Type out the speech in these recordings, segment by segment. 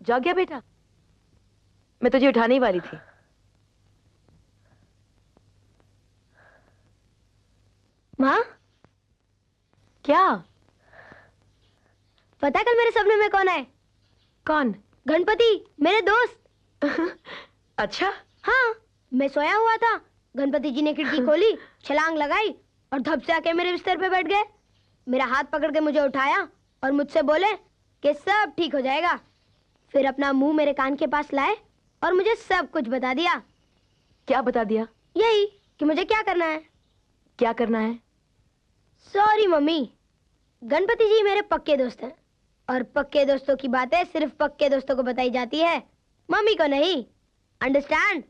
जाग गया बेटा? मैं तुझे उठाने ही वाली थी। माँ, क्या? पता है कल मेरे सपने में कौन आए? कौन? गणपति, मेरे दोस्त। अच्छा। हाँ, मैं सोया हुआ था, गणपति जी ने खिड़की खोली, छलांग लगाई और धप से आके मेरे बिस्तर पे बैठ गए। मेरा हाथ पकड़ के मुझे उठाया और मुझसे बोले कि सब ठीक हो जाएगा। फिर अपना मुंह मेरे कान के पास लाए और मुझे सब कुछ बता दिया। क्या बता दिया? यही कि मुझे क्या करना है। क्या करना है? सॉरी मम्मी, गणपति जी मेरे पक्के दोस्त हैं और पक्के दोस्तों की बातें सिर्फ पक्के दोस्तों को बताई जाती है, मम्मी को नहीं। अंडरस्टैंड?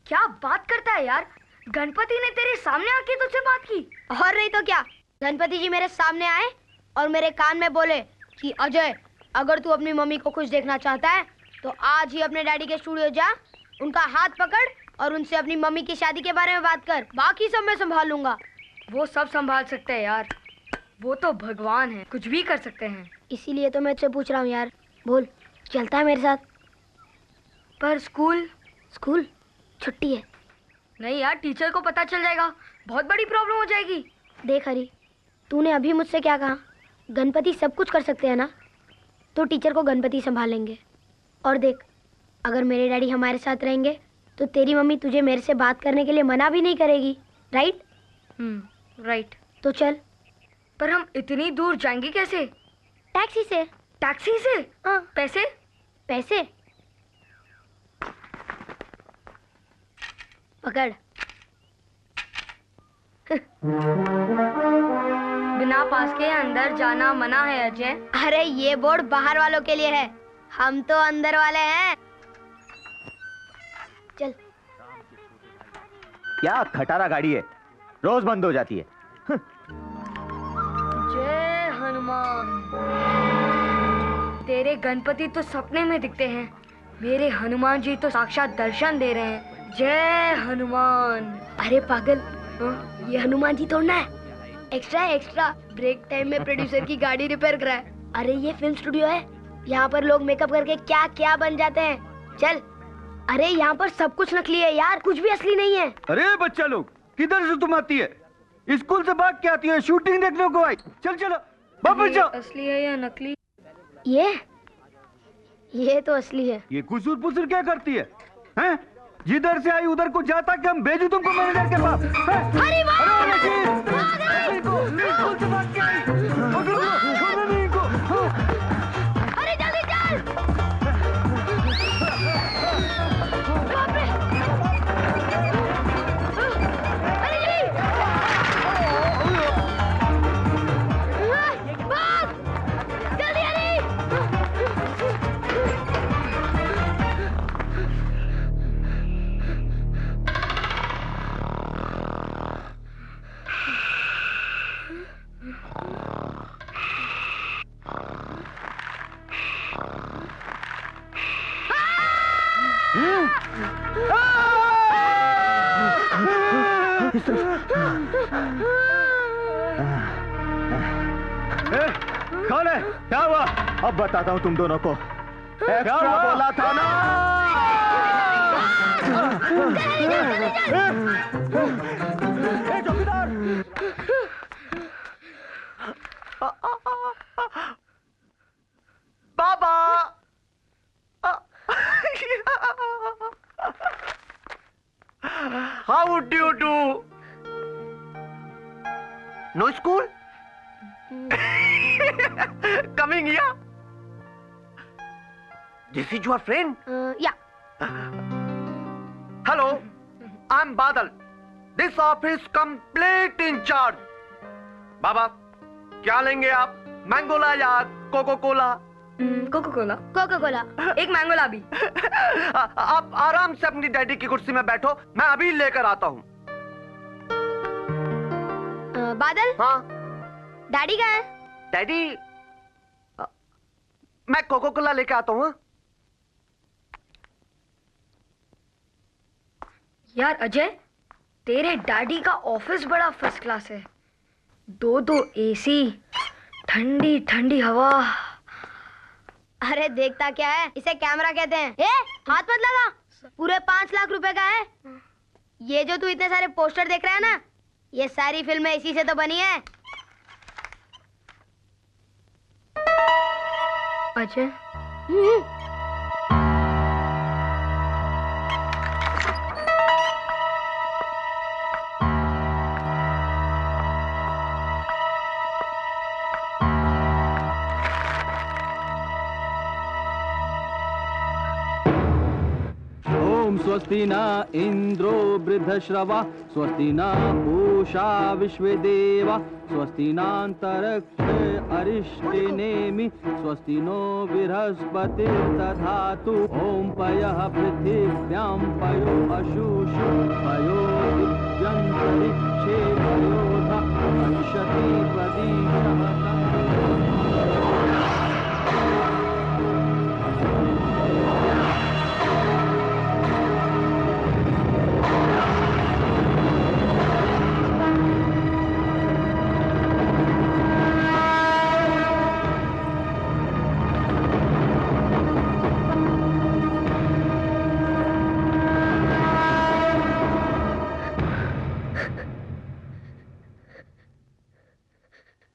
क्या बात करता है यार, गणपति ने तेरे सामने आके तुझसे बात की? और नहीं तो क्या, गणपति जी मेरे सामने आए और मेरे कान में बोले कि अजय, अगर तू अपनी मम्मी को खुश देखना चाहता है तो आज ही अपने डैडी के स्टूडियो जा, उनका हाथ पकड़ और उनसे अपनी मम्मी की शादी के बारे में बात कर, बाकी सब मैं संभाल लूंगा। वो सब संभाल सकते हैं यार, वो तो भगवान है, कुछ भी कर सकते हैं। इसीलिए तो मैं तुझसे पूछ रहा हूँ यार, बोल चलता है मेरे साथ? पर स्कूल? स्कूल छुट्टी है। नहीं यार, टीचर को पता चल जाएगा, बहुत बड़ी प्रॉब्लम हो जाएगी। देख हरी, तूने अभी मुझसे क्या कहा? गणपति सब कुछ कर सकते हैं ना, तो टीचर को गणपति संभाल लेंगे। और देख, अगर मेरे डैडी हमारे साथ रहेंगे तो तेरी मम्मी तुझे मेरे से बात करने के लिए मना भी नहीं करेगी, राइट? राइट। तो चल। पर हम इतनी दूर जाएंगे कैसे? टैक्सी से। टैक्सी से? हाँ। पैसे? पैसे पकड़। बिना पास के अंदर जाना मना है अजय। अरे ये बोर्ड बाहर वालों के लिए है, हम तो अंदर वाले हैं। चल। क्या खटारा गाड़ी है, रोज बंद हो जाती है। जय हनुमान। तेरे गणपति तो सपने में दिखते हैं, मेरे हनुमान जी तो साक्षात दर्शन दे रहे हैं। जय हनुमान। अरे पागल, ये हनुमान जी तोड़ना है, एक्स्ट्रा है एक्स्ट्रा। ब्रेक टाइम में प्रोड्यूसर की गाड़ी रिपेयर करा है। अरे ये फिल्म स्टूडियो है, यहाँ पर लोग मेकअप करके क्या क्या बन जाते हैं। चल। अरे यहाँ पर सब कुछ नकली है यार, कुछ भी असली नहीं है। अरे बच्चा लोग, किधर से तुम आती है? स्कूल से भाग के आती है, शूटिंग देखने को आई। चल चलो वापस जाओ। असली है या नकली? ये तो असली है। ये कुसूर पुसूर क्या करती है, हैं? जिधर से आई उधर को जाता कि हम भेजू तुमको मैनेजर के पास। अरे अरे जल्दी चल। कौन है? क्या हुआ? अब बताता हूँ तुम दोनों को। एक्स्ट्रा बोला था ना। चौकीदार, बाबा। How do you do? No school? Coming here? This is your friend? Yeah. Hello, I'm Badal. This office complete in charge. बाबा, क्या लेंगे आप? मैंगोला या Coco Cola? Coco Cola. Coca Cola. एक मैंगोला भी। आप आराम से अपनी डैडी की कुर्सी में बैठो, मैं अभी लेकर आता हूँ। बादल। हाँ? डैडी कहाँ है? डैडी, मैं कोको कोला लेकर आता हूँ। यार अजय, तेरे डैडी का ऑफिस बड़ा फर्स्ट क्लास है, 2 एसी, ठंडी ठंडी हवा। अरे देखता क्या है, इसे कैमरा कहते हैं। ए, हाथ मत लगा, पूरे 5 लाख रुपए का है। ये जो तू इतने सारे पोस्टर देख रहा है ना, ये सारी फिल्में इसी से तो बनी है। अजय, स्वस्ति न इंद्रो वृद्धश्रवा स्वस्ति न पूषा विश्वदेवा स्वस्ति नान्तरिक्ष अरिष्टिनेमि स्वस्ति नो बृहस्पतिर्दधातु ओम पयः पृथिव्यां पयो अशुषु पयो दिव्यन्तरिक्षे पयोध पंशति प्रदीशः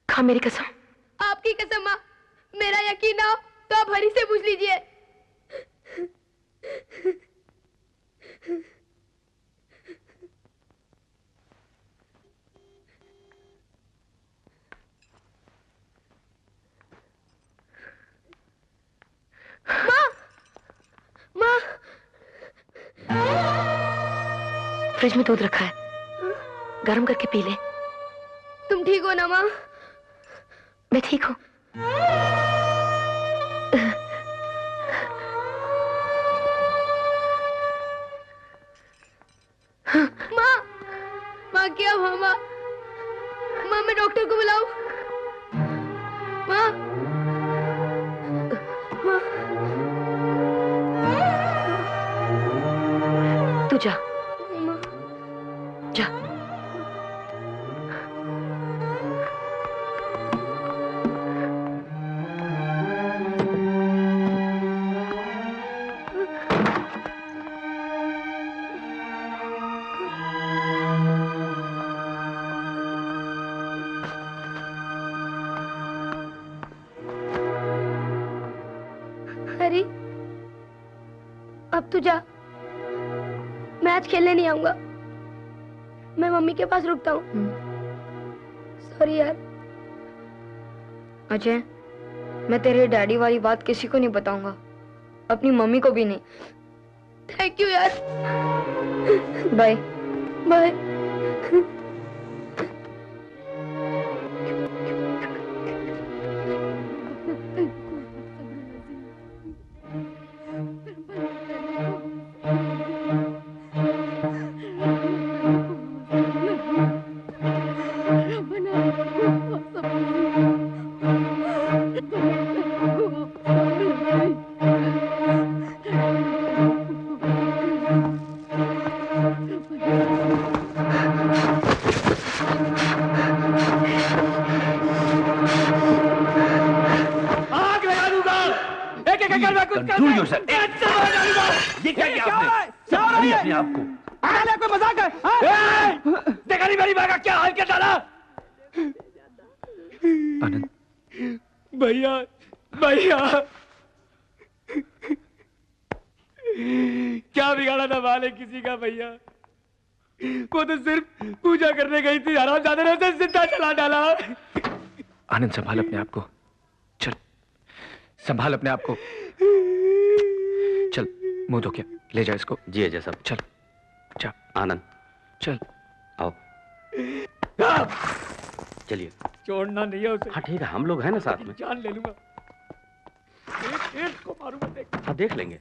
खा मेरी कसम। आपकी कसम माँ, मेरा यकीन ना हो तो आप हरी से पूछ लीजिए। माँ, माँ, फ्रिज में दूध रखा है, गर्म करके पी ले। तुम ठीक हो ना माँ? मैं ठीक हूँ। माँ, माँ क्या हुआ माँ? माँ मैं डॉक्टर को बुलाऊं? माँ, माँ, तू जा, माँ। जा। हरी, अब तू जा, मैं आज खेलने नहीं आऊंगा। मैं मम्मी के पास रुकता हूँ। सॉरी यार। अजय, मैं तेरे डैडी वाली बात किसी को नहीं बताऊंगा, अपनी मम्मी को भी नहीं। थैंक यू यार। Bye bye. Control yourself. ये क्या किया आपने? संभालिए अपने आप को। कोई मजाक है? देखा नहीं मेरी माँ का क्या हाल क्या डाला? आनंद, भैया, भैया, क्या बिगाड़ा था माले किसी का भैया? वो तो सिर्फ पूजा करने गई थी, हरामजादे ने उसे जिंदा जला डाला। आनंद संभाल अपने आप को। चल, संभाल अपने आप को। चल, मुंह धो के ले जा इसको। जी अजय साहब। चल, जा आनंद, चल। आओ। चलिए। छोड़ना नहीं है उसे। हाँ ठीक है, हम लोग हैं ना साथ में। जान ले लूंगा। एक को मारूंगा, देख। हाँ देख लेंगे।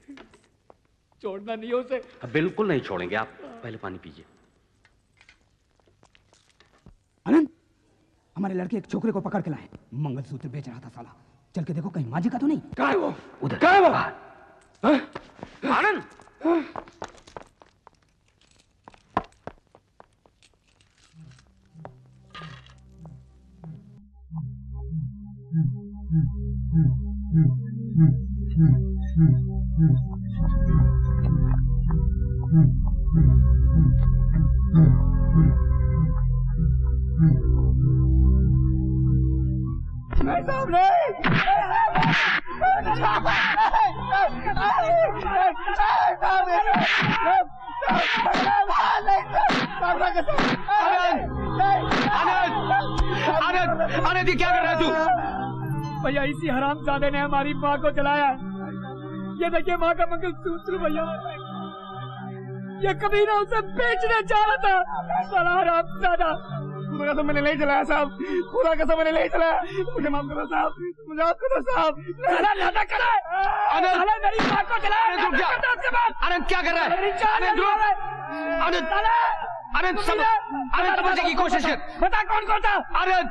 छोड़ना नहीं है उसे। हाँ, बिल्कुल नहीं छोड़ेंगे। आप पहले पानी पीजिए। आनंद, हमारे लड़के एक छोकरे को पकड़ के लाए, मंगलसूत्र बेच रहा था साला। चल के देखो कहीं माजी का तो नहीं। कहाँ है वो? उधर। कहाँ है वो? आनंद, आनंद, ये क्या कर रहा है तू? भैया इसी हरामजादे ने हमारी माँ को जलाया। ये देखिए माँ का मंगलसूत्र भैया, ये कभी ना उसे बेचने जा रहा था। साला हरामजादा। खुदा कसम मैंने नहीं चलाया साहब, खुदा कसम मैंने नहीं चलाया। मुझे माफ करो साहब, मुझे माफ करो साहब। साला नाटक कर रहा है। आनंद, साला मेरी माँ को जलाया। रुक जा। आनंद क्या कर रहा है? आनंद, आनंद समझने की कोशिश कर। बता कौन कौन था? आनंद,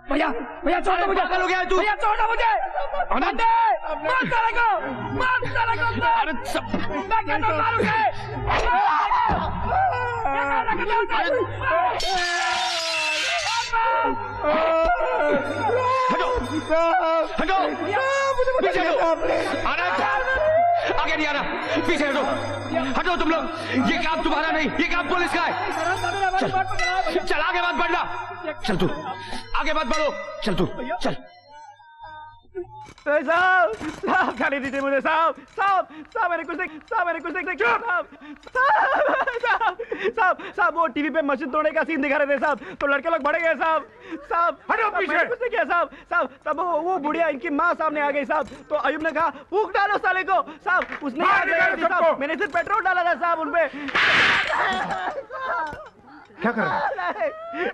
भैया भैया छोड़ दो मुझे। पागल हो गया है तू? भैया छोड़ दो मुझे। आनंद, मार साले को, मार साले को। आनंद, मैं क्या तो मारूंगा। हटो, हटो, पीछे हटो। आनंद, आगे नहीं आना, पीछे हटो, हटो तुम लोग। ये काम तुम्हारा नहीं, ये काम पुलिस का है। चल, चल आगे मत बढ़ना। चल तू आगे मत बढ़ो, चल तू चल। साहब, साहब खाली दीजिए मुझे साहब, साहब, साहब मैंने कुछ नहीं, साहब मैंने कुछ नहीं। साहब, साहब, साहब, साहब वो टीवी पे मशीन तोड़ने का सीन दिखा रहे थे साहब, तो लड़के लोग बढ़ गए साहब। साहब हटो पीछे। कुछ नहीं किया साहब। साहब तब वो बुढ़िया इनकी माँ सामने आ गई साहब, तो अयूब ने कहा फूंक डालो साले को साहब। उसने साहब मैंने सिर्फ पेट्रोल डाला था साहब उनपे। क्या कर रहा है?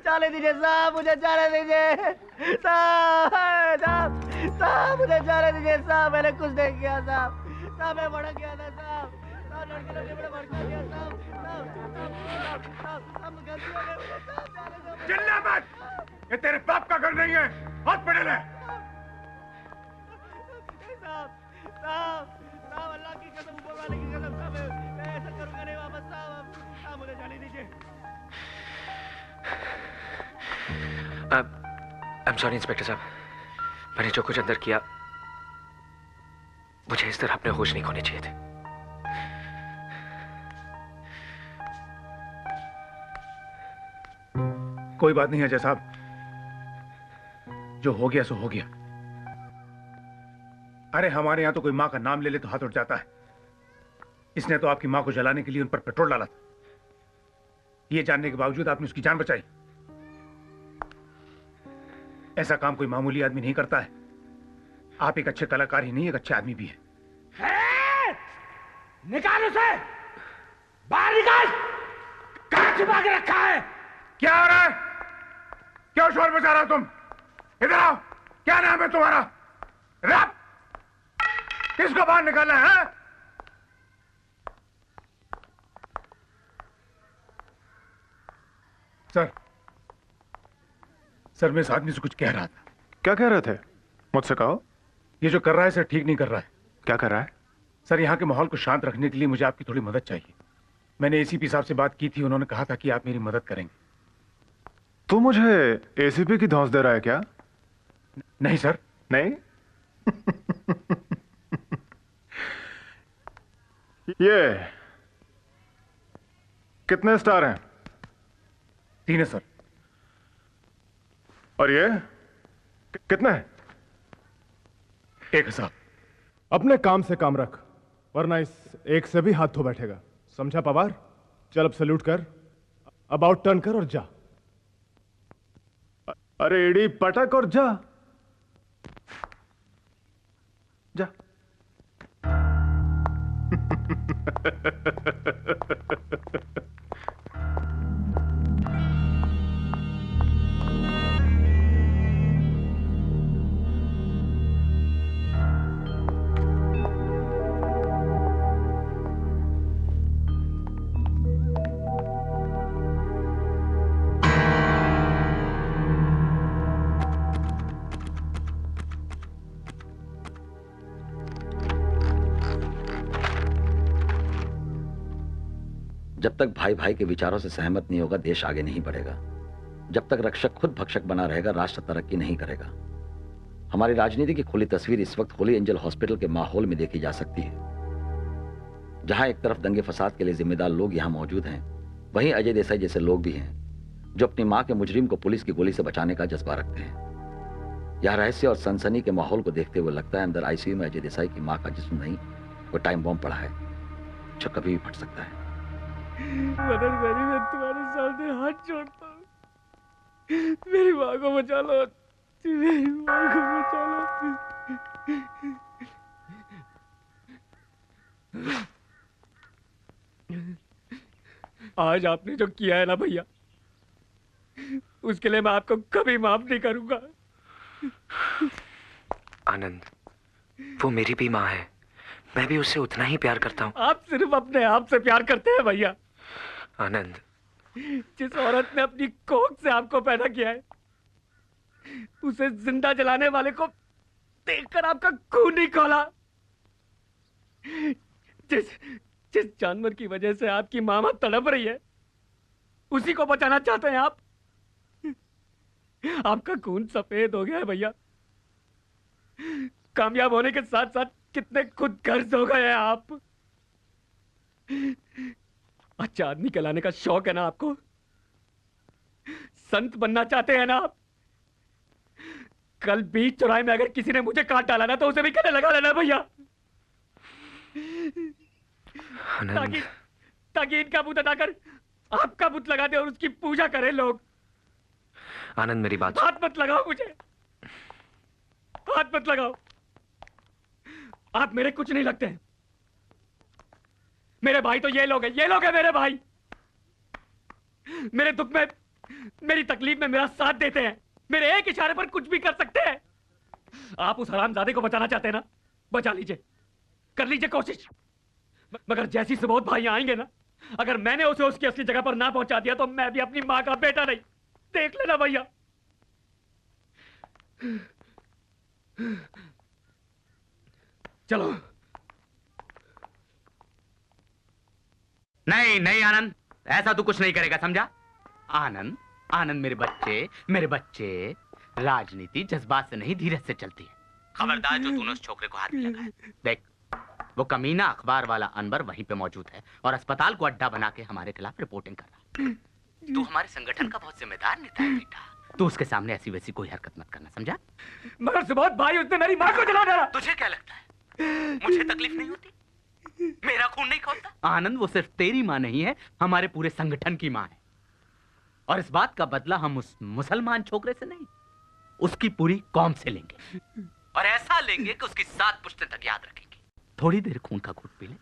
जाने दीजिए साहब, मुझे जाने दीजिए साहब, साहब मुझे जाने दीजिए साहब। मैंने कुछ नहीं किया साहब, साहब मैं भड़क गया था साहब, साहब लड़के लोग ने मुझे भड़का दिया साहब, साहब हम गलती हो गई साहब। चिल्ला मत, ये तेरे बाप का घर नहीं है। हाथ पड़े ले। साहब, साहब, साहब अल्लाह की कसम, ऊपर वाले की कसम साहब, मैं ऐसा करूंगा नहीं वापस साहब। साहब मुझे जाने दीजिए। I'm sorry इंस्पेक्टर साहब, मैंने जो कुछ अंदर किया, मुझे इस तरह अपने होश नहीं खोने चाहिए थे। कोई बात नहीं अजय साहब, जो हो गया सो हो गया। अरे हमारे यहां तो कोई मां का नाम ले ले तो हाथ उठ जाता है। इसने तो आपकी मां को जलाने के लिए उन पर पेट्रोल डाला था। ये जानने के बावजूद आपने उसकी जान बचाई। ऐसा काम कोई मामूली आदमी नहीं करता है। आप एक अच्छे कलाकार ही नहीं, एक अच्छे आदमी भी है। निकाल उसे, बाहर निकाल। कहां छुपा के रखा है? क्या हो रहा है? क्यों शोर मचा रहा हो तुम? इधर आओ। क्या नाम है तुम्हारा? रब, किसको बाहर निकालना है? सर मैं इस आदमी से कुछ कह रहा था। क्या कह रहे थे? मुझसे कहो। ये जो कर रहा है सर ठीक नहीं कर रहा है। क्या कर रहा है? सर यहाँ के माहौल को शांत रखने के लिए मुझे आपकी थोड़ी मदद चाहिए। मैंने एसीपी साहब से बात की थी, उन्होंने कहा था कि आप मेरी मदद करेंगे। तू मुझे एसीपी की धौंस दे रहा है क्या? नहीं सर। नहीं? ये कितने स्टार हैं? 3 है सर। और ये कितने हैं? 1 है साहब। अपने काम से काम रख, वरना इस एक से भी हाथ धो बैठेगा। समझा पवार? चल अब सैल्यूट कर, अबाउट टर्न कर और जा। अरे एड़ी पटक और जा जा। जब तक भाई भाई के विचारों से सहमत नहीं होगा, देश आगे नहीं बढ़ेगा। जब तक रक्षक खुद भक्षक बना रहेगा, राष्ट्र तरक्की नहीं करेगा। हमारी राजनीति की खुली तस्वीर इस वक्त होली एंजल हॉस्पिटल के माहौल में देखी जा सकती है, जहां एक तरफ दंगे फसाद के लिए जिम्मेदार लोग यहां मौजूद हैं, वहीं अजय देसाई जैसे लोग भी हैं जो अपनी मां के मुजरिम को पुलिस की गोली से बचाने का जज्बा रखते हैं। यह रहस्य और सनसनी के माहौल को देखते हुए लगता है अंदर आईसीयू में अजय देसाई की मां का जिस्म नहीं, वो टाइम बॉम्ब पड़ा है जो कभी भी फट सकता है। मदन गरी, मैं तुम्हारे सामने हाथ जोड़ता हूँ, मेरी माँ को बचा लो, मेरी माँ को बचा लो। आज आपने जो किया है ना भैया, उसके लिए मैं आपको कभी माफ नहीं करूंगा। आनंद, वो मेरी भी माँ है, मैं भी उससे उतना ही प्यार करता हूँ। आप सिर्फ अपने आप से प्यार करते हैं भैया। आनंद, जिस औरत ने अपनी कोख से आपको पैदा किया है, उसे जिंदा जलाने वाले को देखकर आपका खून नहीं खौला। जिस जानवर की वजह से आपकी मामा तड़प रही है, उसी को बचाना चाहते हैं आप। आपका खून सफेद हो गया है भैया। कामयाब होने के साथ साथ कितने खुद गर्ज हो गए हैं आप। अच्छा आदमी कहलाने का शौक है ना आपको? संत बनना चाहते हैं ना आप? कल बीच चौराहे में अगर किसी ने मुझे काट डाला ना, तो उसे भी गले लगा लेना भैया, ताकि इनका बुत हटाकर आपका बुत लगा दे और उसकी पूजा करें लोग। आनंद, मेरी बात हाथ मत लगाओ मुझे, हाथ मत लगाओ। आप मेरे कुछ नहीं लगते हैं। मेरे भाई तो ये लोग हैं मेरे भाई। मेरे दुख में, मेरी तकलीफ में मेरा साथ देते हैं, मेरे एक इशारे पर कुछ भी कर सकते हैं। आप उस हरामजादे को बचाना चाहते हैं ना, बचा लीजिए, कर लीजिए कोशिश। मगर जैसी सुबोध भाई आएंगे ना, अगर मैंने उसे उसकी असली जगह पर ना पहुंचा दिया, तो मैं भी अपनी मां का बेटा नहीं। देख लेना भैया। चलो। नहीं नहीं आनंद, ऐसा तू कुछ नहीं करेगा, समझा? आनंद, आनंद मेरे बच्चे, राजनीति जज्बात से नहीं धीरज से चलती है। खबरदार जो तूने उस छोकरे को हाथ में लगाया। देख, वो कमीना अखबार वाला अनवर वहीं पे मौजूद है और अस्पताल को अड्डा बना के हमारे खिलाफ रिपोर्टिंग कर रहा है। तू हमारे संगठन का बहुत जिम्मेदार नेता है बेटा, तू उसके सामने ऐसी वैसी कोई हरकत मत करना, समझा? मगर सुबोध भाई, उसने मेरी मां को जला डाला। तुझे क्या लगता है मुझे तकलीफ नहीं होती? मेरा खून नहीं खौलता? आनंद, वो सिर्फ तेरी मां नहीं है, हमारे पूरे संगठन की मां है। और इस बात का बदला हम उस मुसलमान छोकरे से नहीं, उसकी पूरी कौम से लेंगे। और ऐसा लेंगे कि उसकी 7 पुश्तें तक याद रखेंगे। थोड़ी देर खून का घूंट पी ले,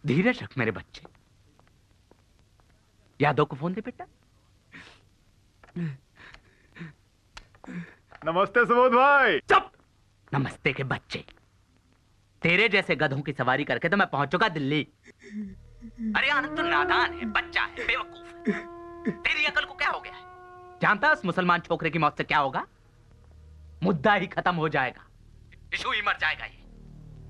धीरज रख मेरे बच्चे। यादव को फोन दे बेटा। नमस्ते सुबोध भाई। चुप! नमस्ते के बच्चे, तेरे जैसे गधों की सवारी करके तो मैं पहुंच चुका दिल्ली। अरे आनंद तो नादान है, बच्चा है, बेवकूफ है। तेरी अकल को क्या हो गया है? जानता है उस मुसलमान छोकरे की मौत से क्या होगा? मुद्दा ही खत्म हो जाएगा, इशू ही मर जाएगा ये।